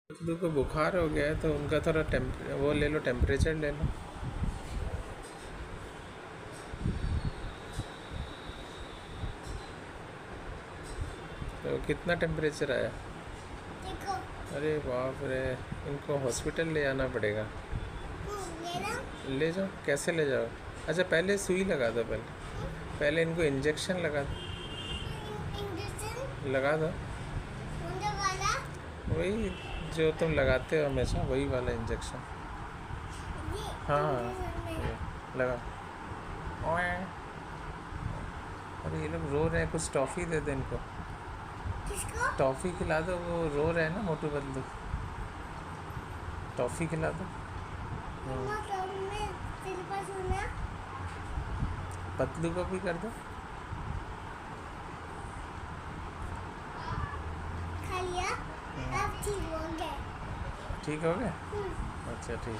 पतलू को बुखार हो गया है तो उनका थोड़ा वो ले लो, टेम्परेचर ले लो। तो कितना टेम्परेचर आया? देखो। अरे बाप रे, इनको हॉस्पिटल ले जाना पड़ेगा। ले जाओ, कैसे ले जाओ? अच्छा पहले सुई लगा दो, पहले इनको इंजेक्शन लगा दो। इंजेक्शन लगा दो वाला। वही जो तुम लगाते हो हमेशा, वही वाला इंजेक्शन। हाँ हाँ, ये लगा। ओए, अरे ये लोग रो रहे हैं, कुछ टॉफ़ी दे दे इनको। किसको? टॉफ़ी खिला दो, वो रो रहे हैं ना मोटू पतलू। टॉफ़ी खिला दो। मम्मा तो मैं तेरे पास हूँ ना। पतलू को भी कर दो। खा लिया। अब ठीक हो गए। ठीक हो गया? अच्छा ठीक।